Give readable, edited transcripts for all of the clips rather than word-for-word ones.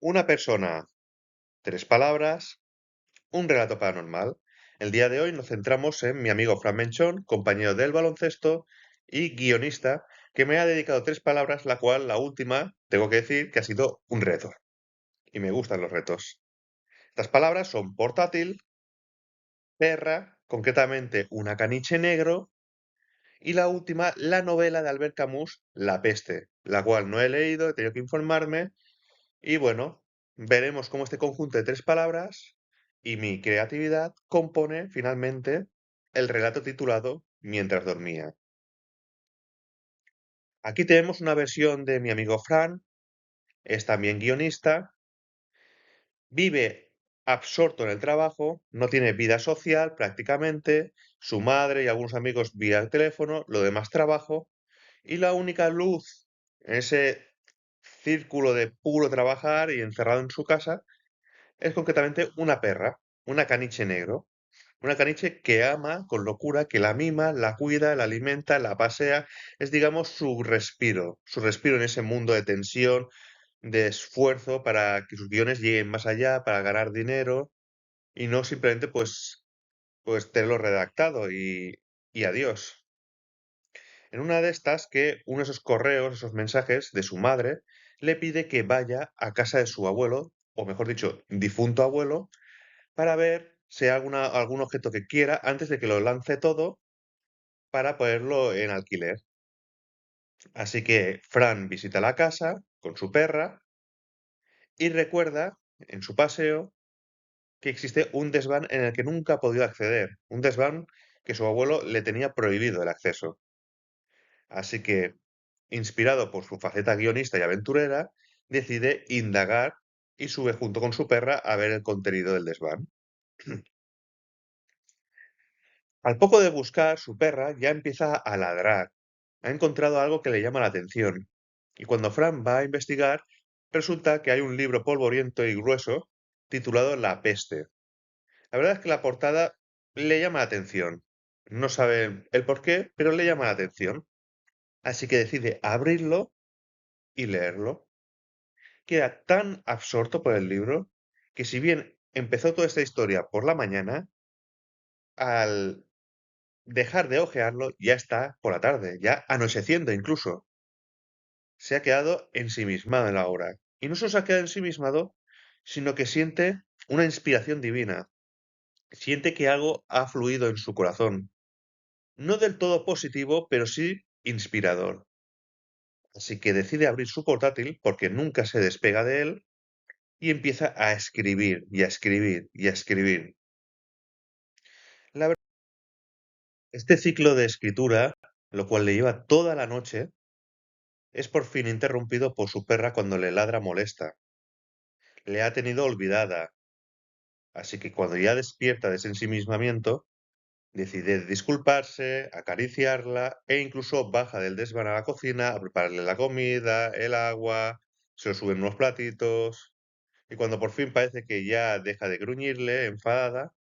Una persona, tres palabras, un relato paranormal. El día de hoy nos centramos en mi amigo Fran Menchón, compañero del baloncesto y guionista, que me ha dedicado tres palabras, la cual, la última, tengo que decir que ha sido un reto. Y me gustan los retos. Estas palabras son portátil, perra, concretamente una caniche negro, y la última, la novela de Albert Camus, La peste, la cual no he leído, he tenido que informarme. Y bueno, veremos cómo este conjunto de tres palabras y mi creatividad compone finalmente el relato titulado Mientras dormía. Aquí tenemos una versión de mi amigo Fran, es también guionista, vive absorto en el trabajo, no tiene vida social prácticamente, su madre y algunos amigos vía teléfono, lo demás trabajo, y la única luz en ese círculo de puro trabajar y encerrado en su casa es concretamente una perra, una caniche negro. Una caniche que ama con locura, que la mima, la cuida, la alimenta, la pasea. Es, digamos, su respiro en ese mundo de tensión, de esfuerzo para que sus guiones lleguen más allá, para ganar dinero y no simplemente pues tenerlo redactado y adiós. En una de estas que uno de esos correos, esos mensajes de su madre, le pide que vaya a casa de su abuelo, o mejor dicho, difunto abuelo, para ver si hay algún objeto que quiera antes de que lo lance todo para ponerlo en alquiler. Así que Fran visita la casa con su perra y recuerda en su paseo que existe un desván en el que nunca ha podido acceder, un desván que su abuelo le tenía prohibido el acceso. Así que, inspirado por su faceta guionista y aventurera, decide indagar y sube junto con su perra a ver el contenido del desván. Al poco de buscar, su perra ya empieza a ladrar. Ha encontrado algo que le llama la atención. Y cuando Fran va a investigar, resulta que hay un libro polvoriento y grueso titulado La peste. La verdad es que la portada le llama la atención. No sabe el por qué, pero le llama la atención. Así que decide abrirlo y leerlo. Queda tan absorto por el libro que si bien empezó toda esta historia por la mañana, al dejar de hojearlo, ya está por la tarde, ya anocheciendo incluso. Se ha quedado ensimismado en la obra. Y no solo se ha quedado ensimismado, sino que siente una inspiración divina. Siente que algo ha fluido en su corazón. No del todo positivo, pero sí inspirador. Así que decide abrir su portátil porque nunca se despega de él y empieza a escribir y a escribir y a escribir. La verdad, este ciclo de escritura, lo cual le lleva toda la noche, es por fin interrumpido por su perra cuando le ladra molesta. Le ha tenido olvidada, así que cuando ya despierta de ese ensimismamiento, decide disculparse, acariciarla e incluso baja del desván a la cocina a prepararle la comida, el agua, se lo suben unos platitos y cuando por fin parece que ya deja de gruñirle, enfadada,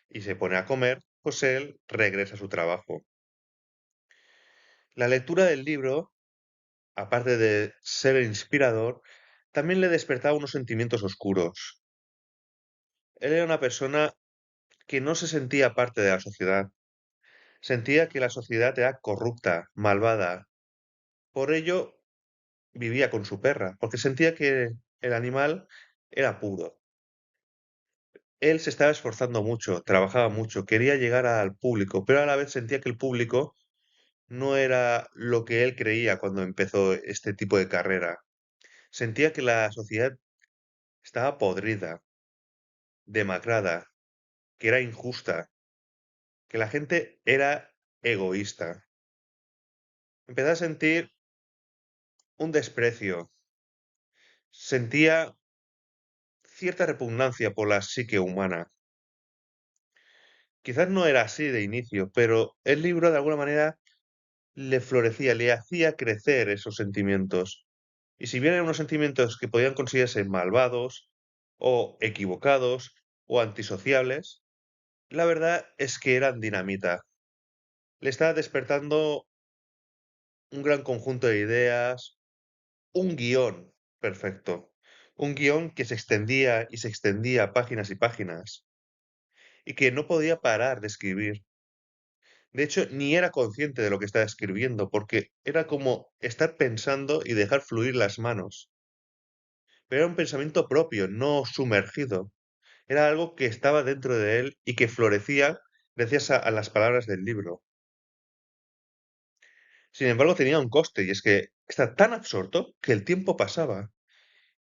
y se pone a comer, pues él regresa a su trabajo. La lectura del libro, aparte de ser inspirador, también le despertaba unos sentimientos oscuros. Él era una persona que no se sentía parte de la sociedad. Sentía que la sociedad era corrupta, malvada. Por ello vivía con su perra, porque sentía que el animal era puro. Él se estaba esforzando mucho, trabajaba mucho, quería llegar al público, pero a la vez sentía que el público no era lo que él creía cuando empezó este tipo de carrera. Sentía que la sociedad estaba podrida, demacrada, que era injusta, que la gente era egoísta. Empecé a sentir un desprecio, sentía cierta repugnancia por la psique humana. Quizás no era así de inicio, pero el libro de alguna manera le florecía, le hacía crecer esos sentimientos. Y si bien eran unos sentimientos que podían considerarse malvados, o equivocados, o antisociables, la verdad es que eran dinamita. Le estaba despertando un gran conjunto de ideas, un guión perfecto. Un guión que se extendía y se extendía páginas y páginas, y que no podía parar de escribir. De hecho, ni era consciente de lo que estaba escribiendo, porque era como estar pensando y dejar fluir las manos. Pero era un pensamiento propio, no sumergido. Era algo que estaba dentro de él y que florecía gracias a las palabras del libro. Sin embargo, tenía un coste, y es que está tan absorto que el tiempo pasaba.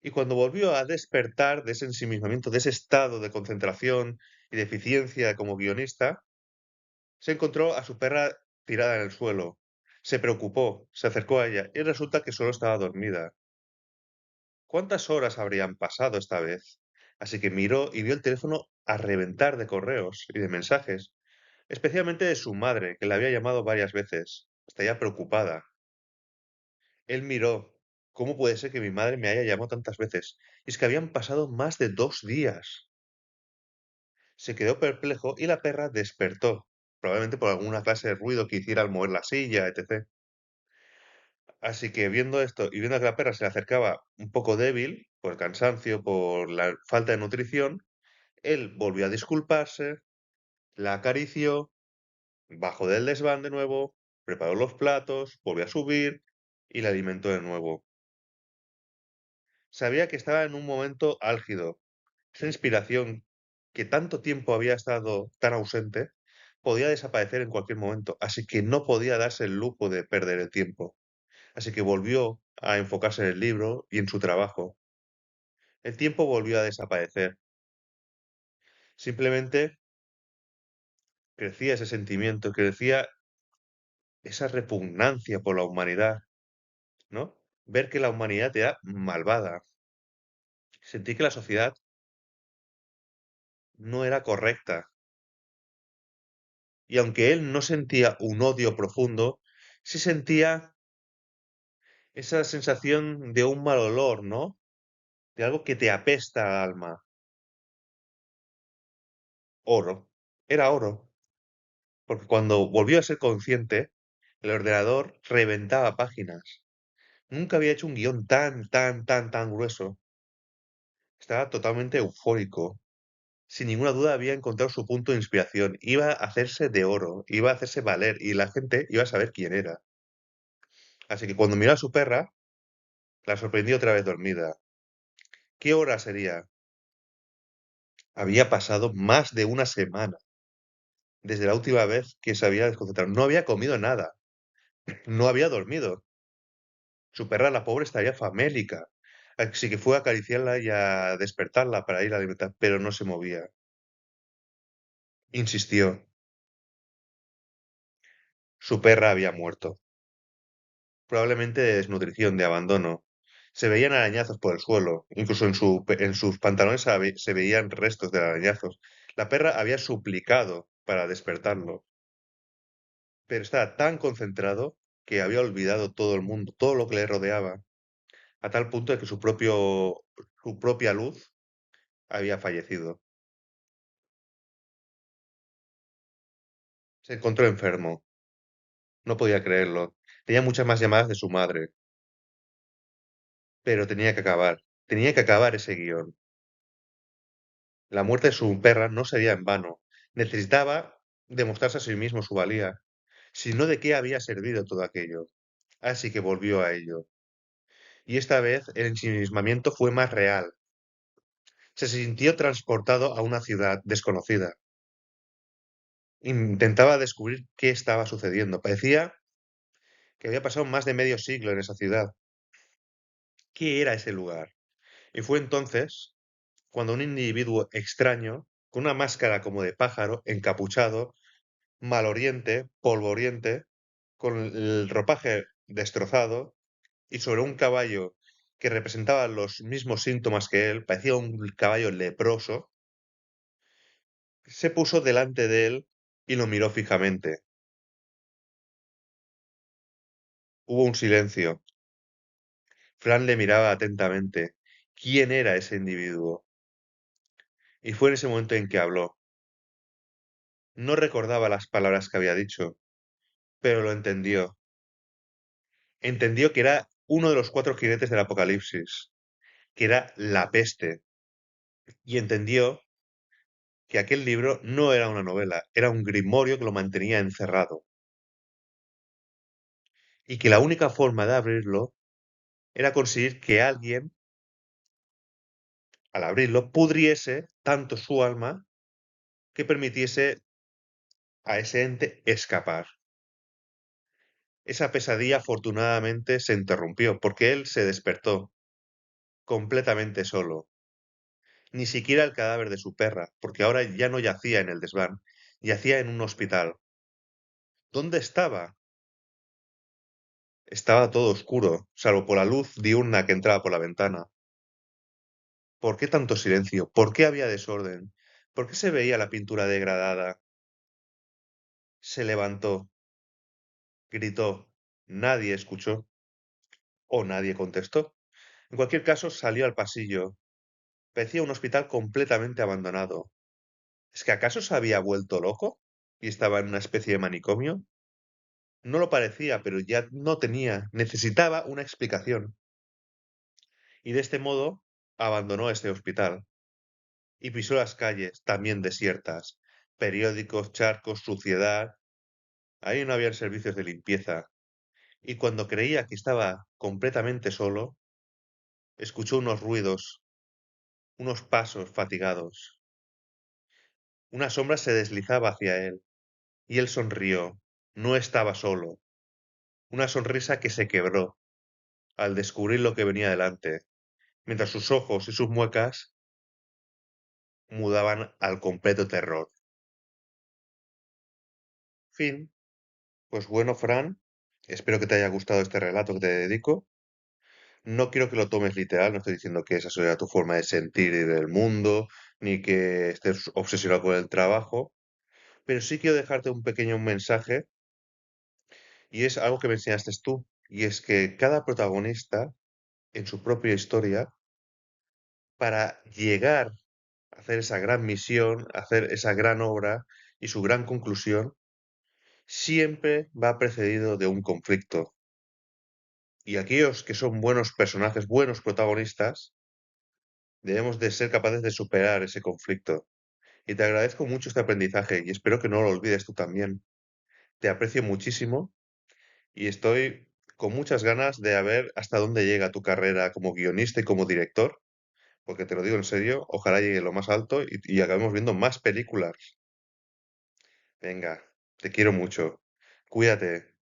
Y cuando volvió a despertar de ese ensimismamiento, de ese estado de concentración y de eficiencia como guionista, se encontró a su perra tirada en el suelo. Se preocupó, se acercó a ella y resulta que solo estaba dormida. ¿Cuántas horas habrían pasado esta vez? Así que miró y vio el teléfono a reventar de correos y de mensajes, especialmente de su madre, que le había llamado varias veces. Estaría preocupada. Él miró. ¿Cómo puede ser que mi madre me haya llamado tantas veces? Y es que habían pasado más de 2 días. Se quedó perplejo y la perra despertó, probablemente por alguna clase de ruido que hiciera al mover la silla, etc. Así que viendo esto y viendo que la perra se le acercaba un poco débil, por el cansancio, por la falta de nutrición, él volvió a disculparse, la acarició, bajó del desván de nuevo, preparó los platos, volvió a subir y la alimentó de nuevo. Sabía que estaba en un momento álgido. Esa inspiración que tanto tiempo había estado tan ausente podía desaparecer en cualquier momento, así que no podía darse el lujo de perder el tiempo. Así que volvió a enfocarse en el libro y en su trabajo. El tiempo volvió a desaparecer. Simplemente crecía ese sentimiento, crecía esa repugnancia por la humanidad, ¿no? Ver que la humanidad era malvada. Sentí que la sociedad no era correcta. Y aunque él no sentía un odio profundo, sí sentía esa sensación de un mal olor, ¿no? De algo que te apesta al alma. Oro. Era oro. Porque cuando volvió a ser consciente, el ordenador reventaba páginas. Nunca había hecho un guión tan grueso. Estaba totalmente eufórico. Sin ninguna duda había encontrado su punto de inspiración. Iba a hacerse de oro, iba a hacerse valer y la gente iba a saber quién era. Así que cuando miró a su perra, la sorprendió otra vez dormida. ¿Qué hora sería? Había pasado más de una semana desde la última vez que se había desconcentrado. No había comido nada, no había dormido. Su perra, la pobre, estaría famélica. Así que fue a acariciarla y a despertarla para ir a alimentar, pero no se movía. Insistió. Su perra había muerto, probablemente de desnutrición, de abandono. Se veían arañazos por el suelo, incluso en sus pantalones se veían restos de arañazos. La perra había suplicado para despertarlo, pero estaba tan concentrado que había olvidado todo el mundo, todo lo que le rodeaba, a tal punto de que su propia luz había fallecido. Se encontró enfermo, no podía creerlo. Tenía muchas más llamadas de su madre, pero tenía que acabar ese guión. La muerte de su perra no sería en vano. Necesitaba demostrarse a sí mismo su valía, sino de qué había servido todo aquello. Así que volvió a ello. Y esta vez el ensimismamiento fue más real. Se sintió transportado a una ciudad desconocida. Intentaba descubrir qué estaba sucediendo. Parecía que había pasado más de medio siglo en esa ciudad. ¿Qué era ese lugar? Y fue entonces cuando un individuo extraño, con una máscara como de pájaro, encapuchado, maloriente, polvoriente, con el ropaje destrozado y sobre un caballo que representaba los mismos síntomas que él, parecía un caballo leproso, se puso delante de él y lo miró fijamente. Hubo un silencio. Fran le miraba atentamente. ¿Quién era ese individuo? Y fue en ese momento en que habló. No recordaba las palabras que había dicho, pero lo entendió. Entendió que era uno de los cuatro jinetes del Apocalipsis. que era la peste, y entendió que aquel libro no era una novela, era un grimorio que lo mantenía encerrado, y que la única forma de abrirlo era conseguir que alguien, al abrirlo, pudriese tanto su alma que permitiese a ese ente escapar. Esa pesadilla afortunadamente se interrumpió porque él se despertó completamente solo. Ni siquiera el cadáver de su perra, porque ahora ya no yacía en el desván, yacía en un hospital. ¿Dónde estaba? Estaba todo oscuro, salvo por la luz diurna que entraba por la ventana. ¿Por qué tanto silencio? ¿Por qué había desorden? ¿Por qué se veía la pintura degradada? Se levantó, gritó. Nadie escuchó o nadie contestó. En cualquier caso, salió al pasillo. Parecía un hospital completamente abandonado. ¿Es que acaso se había vuelto loco y estaba en una especie de manicomio? No lo parecía, pero ya no tenía, necesitaba una explicación. Y de este modo abandonó este hospital y pisó las calles, también desiertas, periódicos, charcos, suciedad. Ahí no había servicios de limpieza. Y cuando creía que estaba completamente solo, escuchó unos ruidos, unos pasos fatigados. Una sombra se deslizaba hacia él, y él sonrió. No estaba solo. Una sonrisa que se quebró al descubrir lo que venía delante, mientras sus ojos y sus muecas mudaban al completo terror. Fin. Pues bueno, Fran, espero que te haya gustado este relato que te dedico. No quiero que lo tomes literal, no estoy diciendo que esa sea tu forma de sentir y del mundo, ni que estés obsesionado con el trabajo, pero sí quiero dejarte un pequeño mensaje y es algo que me enseñaste tú, y es que cada protagonista en su propia historia, para llegar a hacer esa gran misión, hacer esa gran obra y su gran conclusión, siempre va precedido de un conflicto. Y aquellos que son buenos personajes, buenos protagonistas, debemos de ser capaces de superar ese conflicto. Y te agradezco mucho este aprendizaje y espero que no lo olvides tú también. Te aprecio muchísimo y estoy con muchas ganas de ver hasta dónde llega tu carrera como guionista y como director, porque te lo digo en serio, ojalá llegue lo más alto y acabemos viendo más películas. Venga, te quiero mucho. Cuídate.